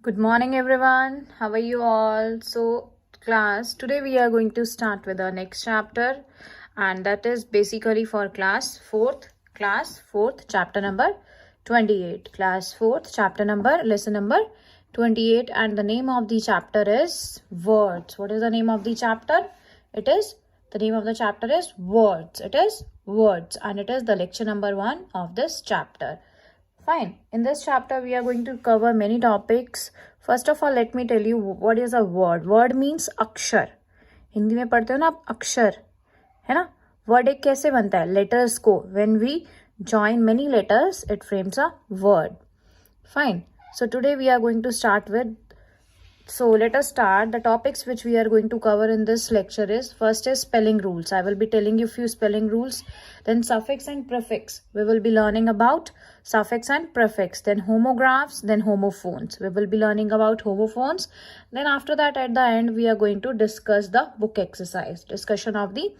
Good morning, everyone. How are you all? So, class, today we are going to start with our next chapter, and that is basically for class fourth, chapter number 28. Class fourth, chapter number, lesson number 28, and the name of the chapter is Words. What is the name of the chapter? The name of the chapter is Words. It is Words, and it is the lecture number 1 of this chapter. Fine. In this chapter, we are going to cover many topics. First of all, let me tell you what is a word. Word means अक्षर. हिंदी में पढ़ते हो ना आप अक्षर, है ना? Word एक कैसे बनता है? Letters को. When we join many letters, it frames a word. Fine. So today we are going to start with. So let us start. The topics which we are going to cover in this lecture is, first is spelling rules. I will be telling you few spelling rules. Then suffix and prefix. We will be learning about suffix and prefix. Then homographs. Then homophones. We will be learning about homophones. Then after that, at the end, we are going to discuss the book exercise. Discussion of the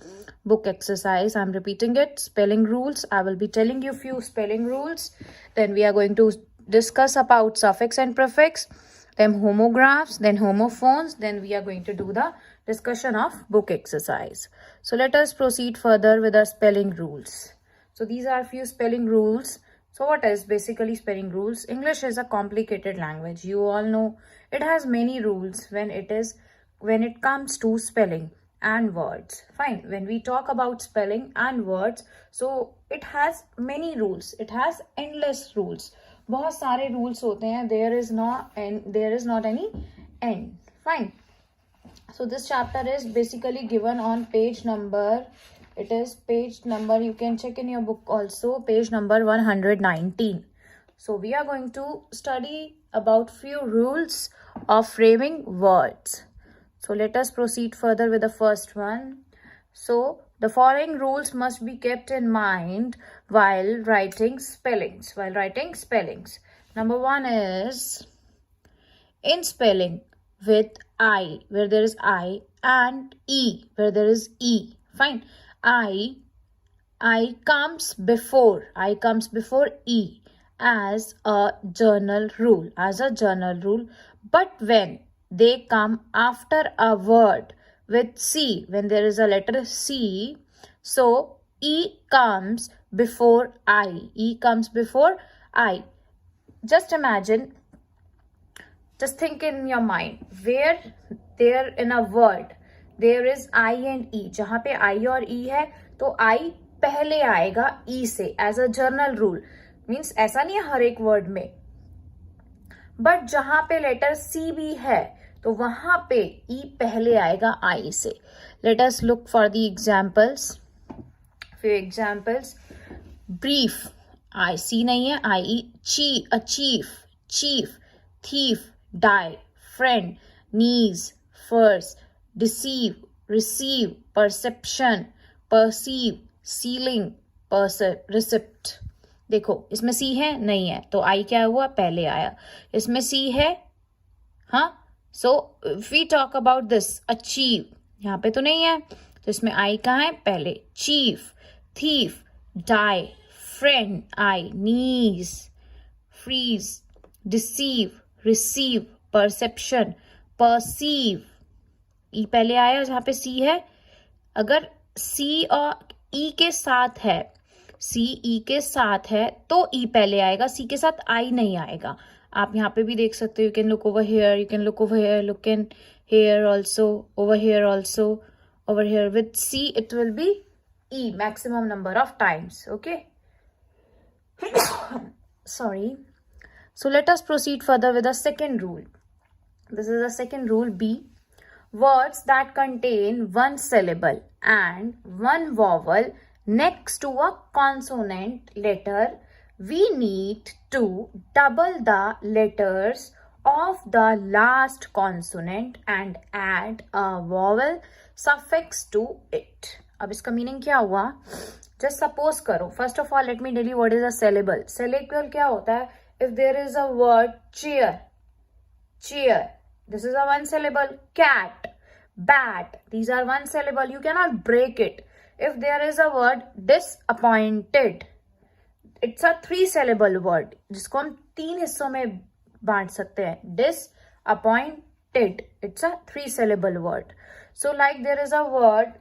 book exercise. I'm repeating it. Spelling rules. I will be telling you few spelling rules. Then we are going to discuss about suffix and prefix, then homographs, then homophones, then we are going to do the discussion of book exercise. So let us proceed further with the spelling rules. So these are few spelling rules. So what is basically spelling rules? English is a complicated language. You all know it has many rules when it comes to spelling and words. Fine. When we talk about spelling and words, so it has many rules. It has endless rules. बहुत सारे rules होते हैं. There is not any end. Fine. So this chapter is basically given on page number. It is page number, you can check in your book also, page number 119. So we are going to study about few rules of framing words. So let us proceed further with the first one. So the following rules must be kept in mind while writing spellings. Number 1 is, in spelling with I, where there is I, and E, where there is E. Fine. I comes before E as a general rule. But when they come after a word with C, when there is a letter C, so E comes before I. Just imagine, just think in your mind, where there in a word there is I and E. जहाँ पे I और E है तो I पहले आएगा E से, as a general rule. Means ऐसा नहीं है हर एक word में, but जहाँ पे letter C भी है तो वहां पे E पहले आएगा I से. Let us look for the examples. Few examples. Brief, I C नहीं है, I-E. Chief, thief, die, friend, knees, first, deceive, receive, perception, perceive, ceiling, receipt. देखो इसमें C है नहीं है तो I क्या हुआ, पहले आया. इसमें C है, हाँ. So if we talk about this, achieve, यहाँ पे तो नहीं है तो इसमें I कहाँ है, पहले. Chief, thief, die, friend, I, knees, freeze, deceive, receive, perception, perceive, E पहले आया जहाँ पे C है. अगर C और E के साथ है, C E के साथ है तो E पहले आएगा, C के साथ I नहीं आएगा. आप यहाँ पे भी देख सकते हो. You can look over here, you can look over here, look in here also, over here also, over here. With C it will be E, maximum number of times. Okay. Sorry. So let us proceed further with the second rule. This is the second rule, B. Words that contain one syllable and one vowel next to a consonant letter, we need to double the letters of the last consonant and add a vowel suffix to it. अब इसका meaning क्या हुआ? Just suppose करो. First of all, let me tell you what is a syllable. Syllable क्या होता है? If there is a word chair, this is a one syllable. Cat, bat, these are one syllable. You cannot break it. If there is a word disappointed, it's a 3 syllable word जिसको हम 3 हिस्सों में बांट सकते हैं. Disappointed, it's a 3-syllable word. So like there is a word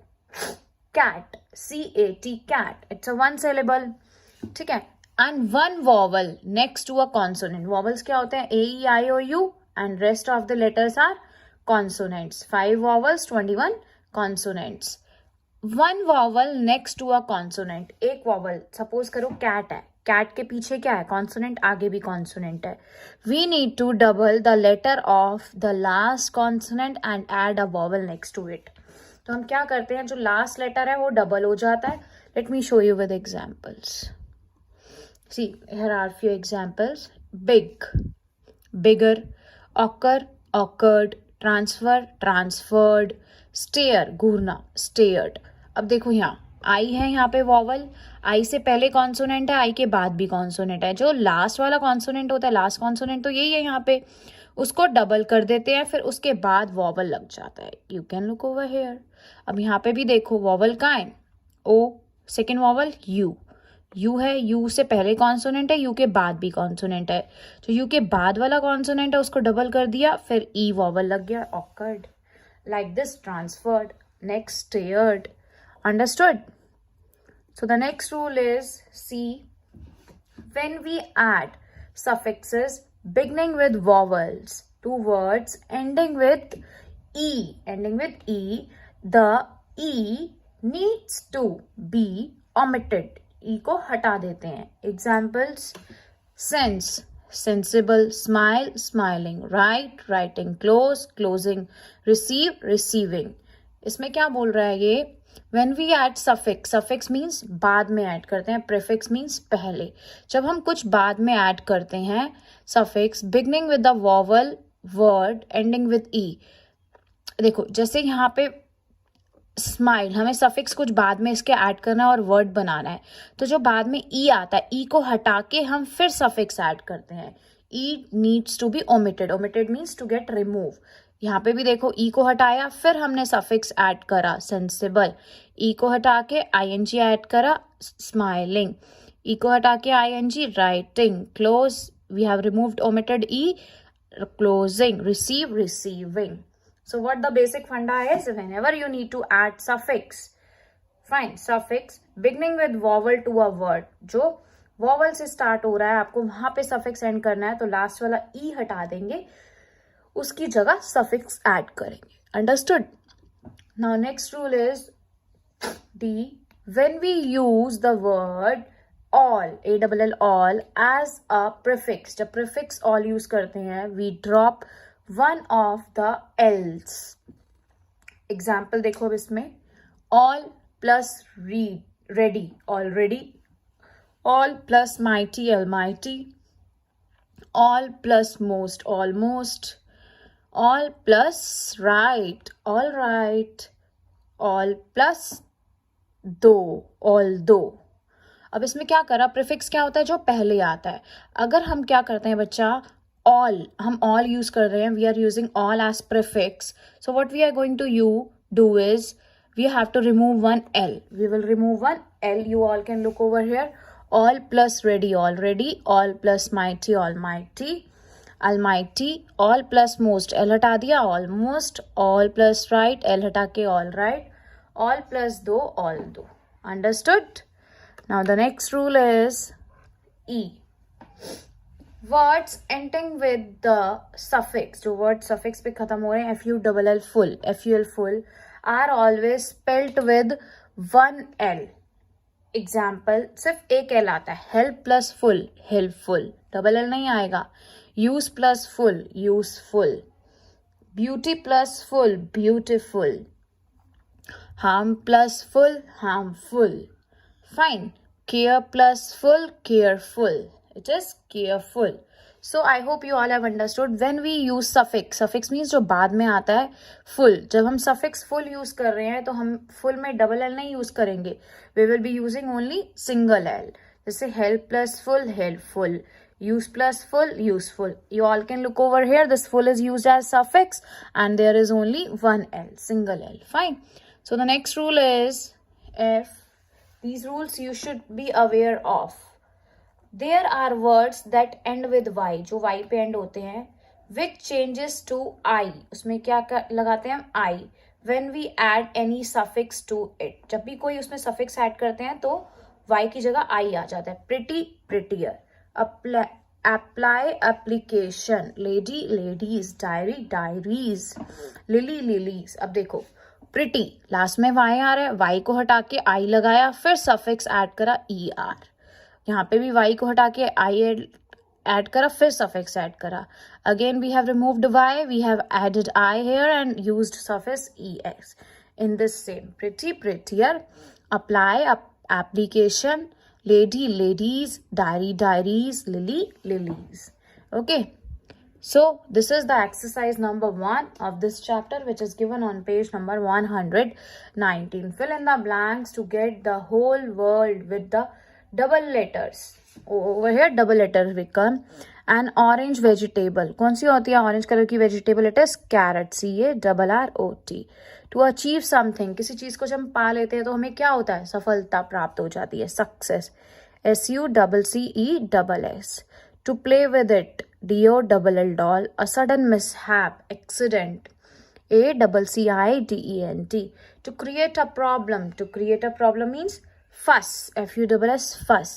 cat, C-A-T, cat, it's a 1 syllable. ठीक है. And 1 vowel next to a consonant. Vowels क्या होते हैं? A, E, I, O, U and rest of the letters are consonants. 5 vowels, 21 consonants. 1 vowel next to a consonant. एक vowel, suppose करो cat है. Cat के पीछे क्या है? कॉन्सोनेंट, आगे भी कॉन्सोनेंट है. We need to double the letter of the last consonant and add a vowel next to it. तो हम क्या करते हैं, जो लास्ट लेटर है वो डबल हो जाता है. Let me show you with examples. See here are few examples. Big, bigger, occur, occurred, transfer, transferred, stare, घूरना, स्टेयर्ड. अब देखो यहाँ आई है, यहाँ पे वॉवल. आई से पहले कॉन्सोनेंट है, आई के बाद भी कॉन्सोनेंट है. जो लास्ट वाला कॉन्सोनेंट होता है, लास्ट कॉन्सोनेंट तो यही है यहाँ पे, उसको डबल कर देते हैं, फिर उसके बाद वॉवल लग जाता है. You can look over here. अब यहाँ पे भी देखो वॉवल कहाँ है? ओ, सेकेंड वॉवल यू. यू है, यू से पहले कॉन्सोनेंट है, यू के बाद भी कॉन्सोनेंट है. तो यू के बाद वाला कॉन्सोनेंट है, उसको डबल कर दिया, फिर ई वॉवल लग गया. Awkward. Like this, transferred. Next, stared. Understood? So the next rule is, see, when we add suffixes beginning with vowels to words ending with E, the E needs to be omitted. E को हटा देते हैं. Examples: sense, sensible, smile, smiling, write, writing, close, closing, receive, receiving. इसमें क्या बोल रहा है ये? When we add suffix, suffix means बाद में ऐड करते हैं, prefix means पहले. जब हम कुछ बाद में ऐड करते हैं suffix beginning with the vowel word ending with e. देखो जैसे यहाँ पे स्माइल, हमें सफिक्स कुछ बाद में इसके ऐड करना है और वर्ड बनाना है. तो जो बाद में ई आता है, ई को हटा के हम फिर सफिक्स ऐड करते हैं. E needs to be omitted. Omitted means to get remove. यहाँ पे भी देखो ई को हटाया, फिर हमने सफिक्स ऐड करा सेंसिबल. ई को हटा के आईएनजी ऐड करा, स्माइलिंग. ई को हटा के ING, writing. Close, we have removed omitted E, closing. Receive, receiving. So what the basic funda is, whenever you need to add suffix, fine, suffix beginning with vowel to a word, जो vowel से start हो रहा है, आपको वहां पे suffix end करना है, तो last वाला e हटा देंगे, उसकी जगह suffix add करेंगे. Understood? Now next rule is D. When we use the word all, A-double-L, all as a prefix, जब prefix all use करते हैं, we drop one of the L's. Example देखो अब इसमें, all plus read, ready, already. All plus mighty, almighty. All plus most, almost. All plus right, all right. All plus though, although. अब इसमें क्या करा, prefix क्या होता है? जो पहले आता है. अगर हम क्या करते हैं बच्चा, all, हम all यूज कर रहे हैं, we are using all as prefix, so what we are going to do is we have to remove one L. We will remove one L. You all can look over here. All plus ready, already. All plus mighty, almighty. Almighty. All plus most, L हटा दिया, almost. All plus right, L हटा के all right. All plus though, although. Understood? Now the next rule is E. Words ending with the suffix, जो word suffix पे खत्म हो रहे हैं, FULL, full, FUL, full, are always spelt with one L. Example, सिर्फ एक L आता है. Help plus full, helpful. Double L नहीं आएगा. Use plus full, useful. Beauty plus full, beautiful. Harm plus full, harmful. Fine. Care plus full, careful. It is careful. So I hope you all have understood. When we use suffix, suffix means जो बाद में आता है, full. जब हम suffix full use कर रहे हैं तो हम full में double L नहीं use करेंगे. We will be using only single L. जैसे help plus full, helpful. Use plus full, useful. You all can look over here. This full is used as suffix and there is only one L, single L. Fine. So the next rule is F. These rules you should be aware of. There are words that end with Y, जो Y पे end होते हैं, विच changes to आई, उसमें क्या लगाते हैं हम, I. When we add any suffix to it, जब भी कोई उसमें सफिक्स ऐड करते हैं तो वाई की जगह आई आ जाता है. Pretty, prettier. Apply, application. Lady, ladies. Diary, diaries. Lily, lilies. अब देखो, प्रिटी लास्ट में वाई आ रहा है, वाई को हटा के आई लगाया, फिर सफिक्स ऐड करा ई आर. यहाँ पे भी वाई को हटा के आई ऐड करा, फिर सफिक्स ऐड करा. Again we have removed Y, we have added I here and used suffix E X. In this same, pretty, prettier. Apply, application. Lady, ladies. Diary, diaries. Lily, lilies. Okay. So this is the exercise number 1 of this chapter, which is given on page number 119. Fill in the blanks to get the whole world with the double letters. Over here double letters become. An orange vegetable. कौन सी होती है orange colour की vegetable? It is carrot. CARROT. To achieve something, किसी चीज को जब हम पा लेते हैं तो हमें क्या होता है? सफलता प्राप्त हो जाती है, success. SUCCESS. To play with it. DOLL doll. A sudden mishap, accident. ACCIDENT. To create a problem. To create a problem means fuss. FUSS, fuss.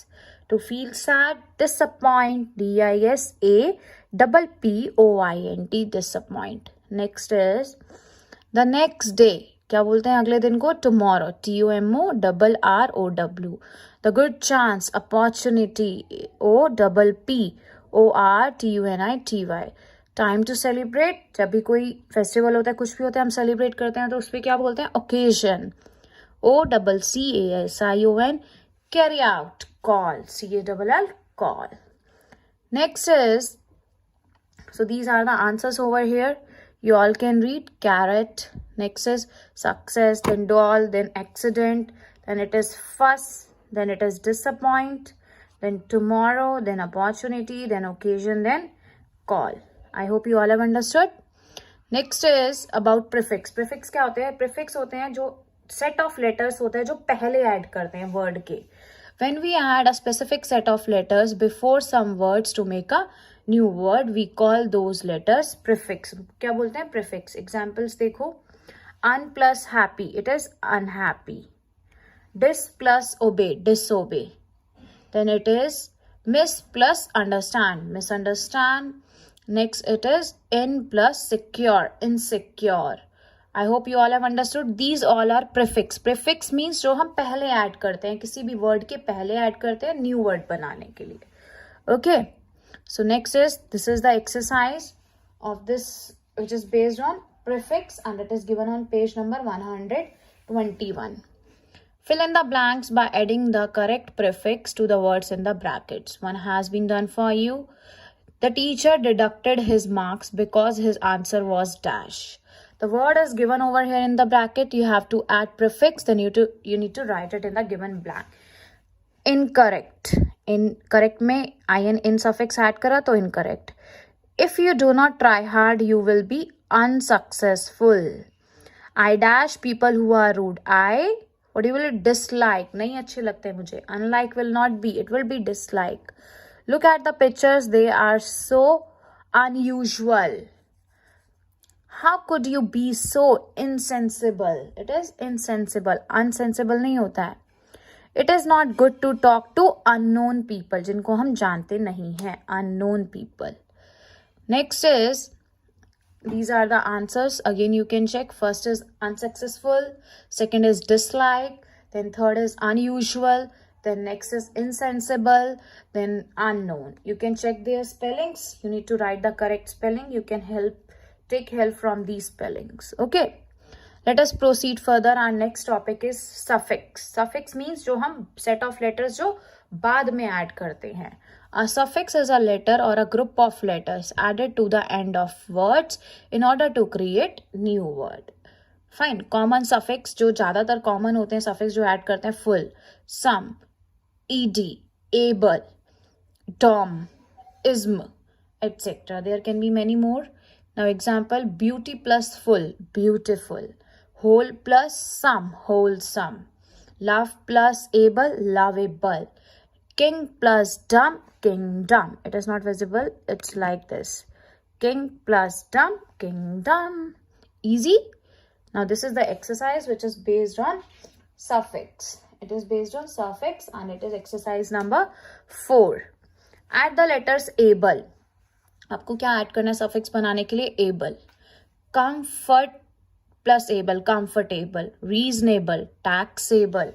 To feel sad, disappoint. DISAPPOINT, disappoint. Next is the next day. क्या बोलते हैं अगले दिन को? Tomorrow. TOMORROW. The good chance, opportunity. OPPORTUNITY. Time to celebrate, जब भी कोई festival होता है, कुछ भी होता है, हम सेलिब्रेट करते हैं तो उस पर क्या बोलते हैं? Occasion. OCCASION. Carry out. Call. CALL, call. Next is, so these are the answers over here. You all can read. Carrot. Next is success, then doll, then accident, then it is fuss, then it is disappoint, then tomorrow, then opportunity, then occasion, then call. I hope you all have understood. Next is about prefix. Prefix क्या होते हैं? Prefix होते हैं जो set of letters होते हैं जो पहले add करते हैं word के. When we add a specific set of letters before some words to make a new word, we call those letters prefix. क्या बोलते हैं? Prefix. Examples देखो. Un plus happy, it is unhappy. Dis plus obey, disobey. Then it is miss plus understand, misunderstand. Next it is in plus secure, insecure. I hope you all have understood. These all are prefix. Prefix means जो हम पहले add करते हैं, किसी भी word के पहले add करते हैं न्यू वर्ड बनाने के लिए. Okay. So next is, this is the exercise of this, which is based on prefix, and it is given on page number 121. Fill in the blanks by adding the correct prefix to the words in the brackets. One has been done for you. The teacher deducted his marks because his answer was dash. The word is given over here in the bracket. You have to add prefix, then you need to write it in the given blank. Incorrect. Incorrect में in suffix add करा तो incorrect. If you do not try hard, you will be unsuccessful. I dash people who are rude. I, what you will dislike. नहीं अच्छे लगते मुझे. Unlike will not be. It will be dislike. Look at the pictures. They are so unusual. How could you be so insensible? It is insensible. Unsensible नहीं होता है. It is not good to talk to unknown people, जिनको हम जानते नहीं हैं. Unknown people. Next is, these are the answers. Again, you can check. First is unsuccessful. Second is dislike. Then third is unusual. Then next is insensible. Then unknown. You can check their spellings. You need to write the correct spelling. You can take help from these spellings. Okay. Let us proceed further. Our next topic is suffix. Suffix means जो हम set of letters जो बाद में add करते हैं. A suffix is a letter or a group of letters added to the end of words in order to create new word. Fine. Common suffix जो ज़्यादातर common होते हैं suffix जो add करते हैं full, some, ed, able, dom, ism, etc. There can be many more. Now example, beauty plus full, beautiful. Whole plus some, wholesome. Love plus able, lovable. King plus dumb, kingdom. It is not visible. It's like this. King plus dumb, kingdom. Easy. Now this is the exercise which is based on suffix. It is based on suffix and it is exercise number 4. Add the letters able. आपको क्या add करना है suffix बनाने के लिए? able. Comfort plus able, comfortable. Reasonable, taxable.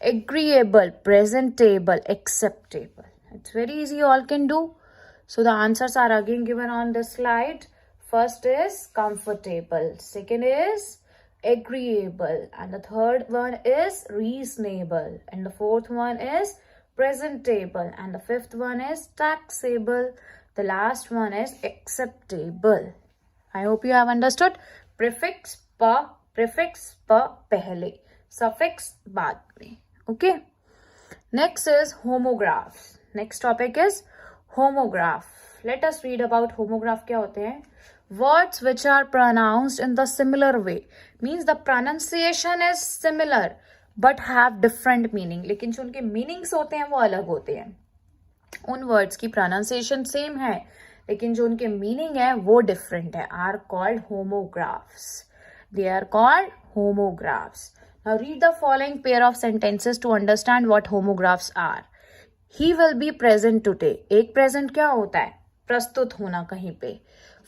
Agreeable, presentable, acceptable. It's very easy, you all can do. So the answers are again given on the slide. First is comfortable, second is agreeable, and the third one is reasonable, and the fourth one is presentable, and the fifth one is taxable. The last one is acceptable. I hope you have understood. Prefix pa pehle, suffix baad mein. Okay. Next is homographs. Next topic is homograph. Let us read about homograph. क्या होते हैं? Words which are pronounced in the similar way, means the pronunciation is similar but have different meaning. लेकिन जो उनके meanings होते हैं वो अलग होते हैं. उन words की pronunciation same है लेकिन जो उनके meaning है वो different है. Are called homographs. They are called homographs. Now read the following pair of sentences to understand what homographs are. He will be present today. एक present क्या होता है? प्रस्तुत होना कहीं पे.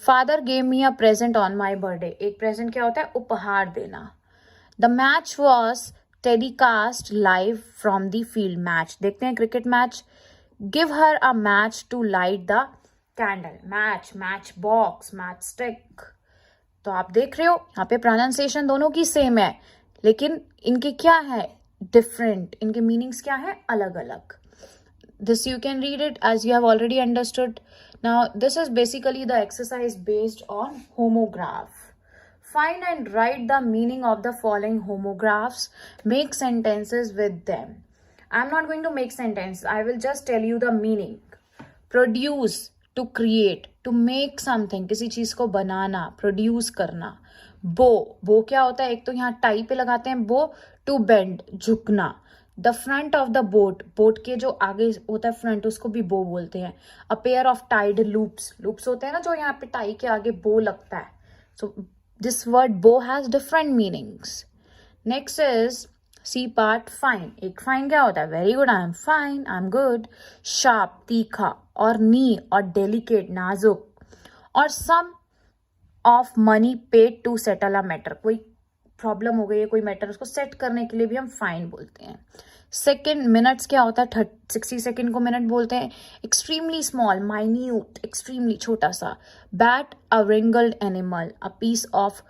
Father gave me a present on my birthday. एक present क्या होता है? उपहार देना. The match was telecast live from the field. Match देखते हैं cricket match. Give her a match to light the candle. Match, match box, match stick. तो आप देख रहे हो यहाँ पे pronunciation दोनों की same है लेकिन इनके क्या है? Different. इनके meanings क्या है? अलग अलग. This you can read it as you have already understood. Now this is basically the exercise based on homograph. Find and write the meaning of the following homographs. Make sentences with them. I'm not going to make sentences. I will just tell you the meaning. Produce, to create, to make something, किसी चीज को बनाना, produce करना. Bow क्या होता है? एक तो यहाँ टाई पे लगाते हैं bow. To bend, झुकना. The front of the boat के जो आगे होता है फ्रंट उसको भी बो बोलते हैं. A pair of tied loops होते हैं ना जो यहाँ पे टाई के आगे बो लगता है. So this word bow has different meanings. Next is C part. Fine. एक फाइन क्या होता है? Very good, I am fine, I am good. Sharp, तीखा. और नी और डेलिकेट, नाजुक. और sum of money paid to settle a matter. कोई प्रॉब्लम हो गई है, कोई मैटर, उसको सेट करने के लिए भी हम फाइन बोलते हैं. सेकेंड. मिनट्स क्या होता है? 60 सेकेंड को मिनट बोलते हैं. एक्सट्रीमली स्मॉल, माइन्यूट, एक्सट्रीमली छोटा सा. बैट, अ रिंगल्ड animal. A piece of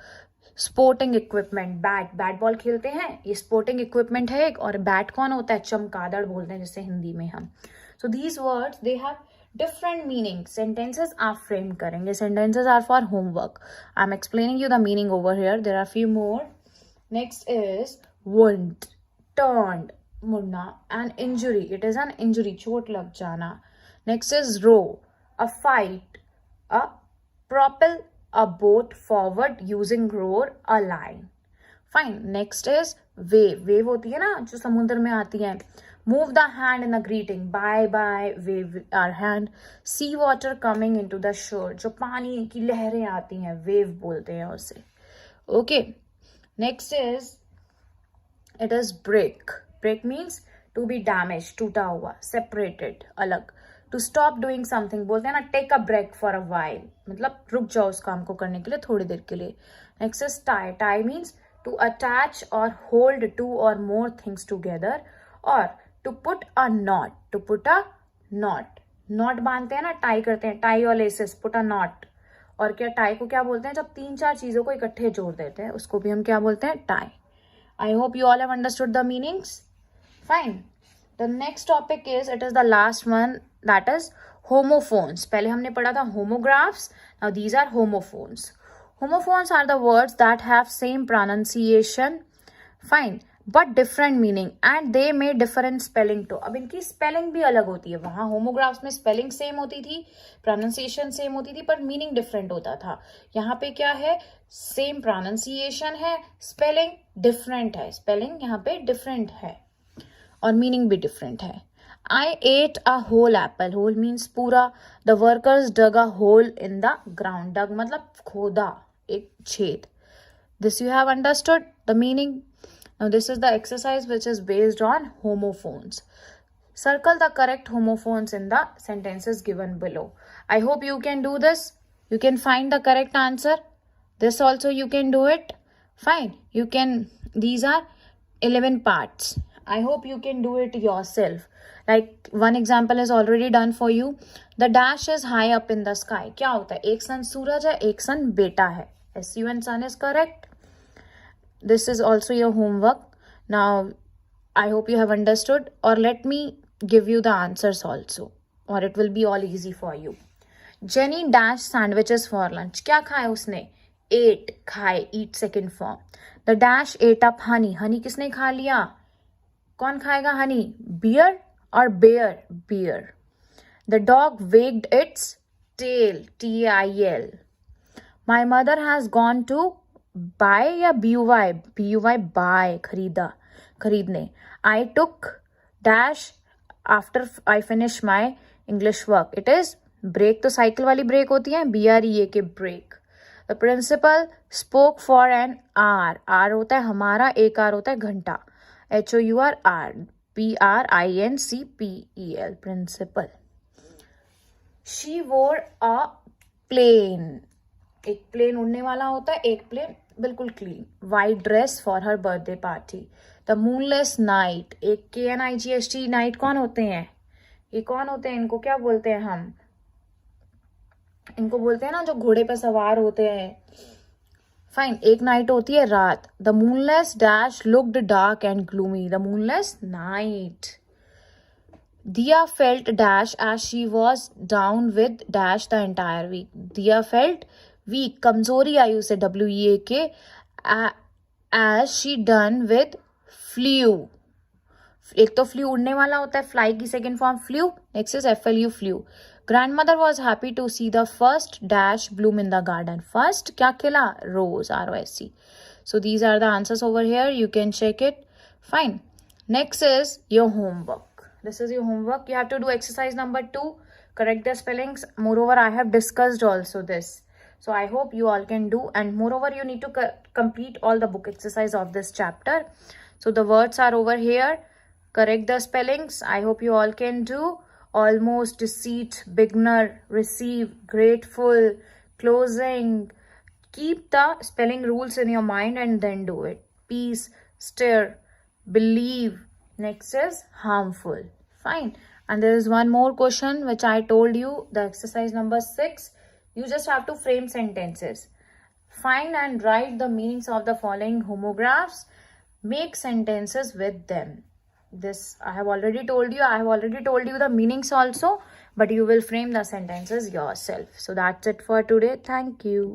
sporting equipment. Bat ball खेलते हैं, ये स्पोर्टिंग इक्विपमेंट है एक. और बैट कौन होता है? चमगादड़ बोलते हैं जिससे हिंदी में हम. So these words they have different meanings. Sentences आप frame करेंगे. Sentences are for homework. I'm explaining you the meaning over here. There are few more. Next is wound, turned, मुड़ना. An injury, it is an injury, चोट लग जाना. Next is row, a fight. A propel a boat forward using roar, a line. Fine. Next is wave होती है ना जो समुद्र में आती है. Move the hand in a greeting. Bye bye. Wave our hand. Sea water coming into the shore. जो पानी की लहरें आती हैं wave बोलते हैं उसे. Okay. Next is it is break. Break means to be damaged, टूटा हुआ, separated, अलग. To stop doing something बोलते हैं ना take a break for a while. मतलब रुक जाओ उस काम को करने के लिए थोड़ी देर के लिए. Next is tie. Tie means to attach or hold two or more things together. और to put a knot. To put a knot. knot बांधते हैं ना, टाई करते हैं. टाई और लेसेस, put a knot. और क्या टाई को क्या बोलते हैं? जब 3-4 चीजों को इकट्ठे जोड़ देते हैं उसको भी हम क्या बोलते हैं? Tie. I hope you all have understood the meanings. Fine. The next topic is, it is the last one, that is homophones. पहले हमने पढ़ा था homographs. Now these are homophones. Homophones are the words that have same pronunciation, fine, but different meaning and they may differ in spelling too. अब इनकी spelling भी अलग होती है. वहाँ homographs में spelling same होती थी, pronunciation same होती थी, पर meaning different होता था. यहाँ पे क्या है? Same pronunciation है, spelling different है. Spelling यहाँ पे different है और meaning भी different है. I ate a whole apple. Whole means पूरा. The workers dug a hole in the ground. Dug मतलब खोदा, एक छेद. This you have understood the meaning. Now this is the exercise which is based on homophones. Circle the correct homophones in the sentences given below. I hope you can do this. You can find the correct answer. This also you can do it. Fine. You can. These are 11 parts. I hope you can do it yourself. Like one example is already done for you. The dash is high up in the sky. क्या होता है? एक सन सूरज है, एक सन बेटा है. SUN sun is correct. This is also your homework. Now, I hope you have understood, or let me give you the answers also, or it will be all easy for you. Jenny dashed sandwiches for lunch. क्या खाया उसने? Ate, खाए, eat second form. The dash ate up honey. Honey किसने खा लिया? कौन खाएगा honey? Beer or bear? Beer. The dog wagged its tail. TAIL. My mother has gone to buy या BUY? BUY buy, खरीदा, खरीदने. I took dash after I finish my English work. It is break. तो cycle वाली break होती है. BREA के break. The principal spoke for an hour. R होता है हमारा, एक R होता है घंटा. HOUR. PRINCPEL. Principal. She wore a plain. एक प्लेन उड़ने वाला होता है, एक प्लेन बिल्कुल clean. White dress for her birthday party. The moonless night. एक KNIGHT नाइट कौन होते हैं? ये कौन होते हैं? इनको क्या बोलते हैं हम? इनको बोलते हैं ना जो घोड़े पे सवार होते हैं. फाइन. एक नाइट होती है रात. The moonless dash looked dark and gloomy. The moonless night. Dia felt dash as she was down with dash the entire week. Dia felt weak. कमजोरी आई उसे. WEAK. As she done with flew. एक तो flu उड़ने वाला होता है. Fly की second form flu. Next is FLU flu. Grandmother was happy to see the first dash bloom in the garden. First क्या खिला? Rose. ROSE. So these are the answers over here. You can check it. Fine. Next is your homework. This is your homework. You have to do exercise number 2. Correct the spellings. Moreover, I have discussed also this. So I hope you all can do. And moreover, you need to complete all the book exercise of this chapter. So the words are over here. Correct the spellings. I hope you all can do. Almost, deceit, beginner, receive, grateful, closing. Keep the spelling rules in your mind and then do it. Peace, stir, believe. Next is harmful. Fine. And there is one more question which I told you, the exercise number 6. You just have to frame sentences. Find and write the meanings of the following homographs. Make sentences with them. This I have already told you. I have already told you the meanings also, but you will frame the sentences yourself. So that's it for today. Thank you.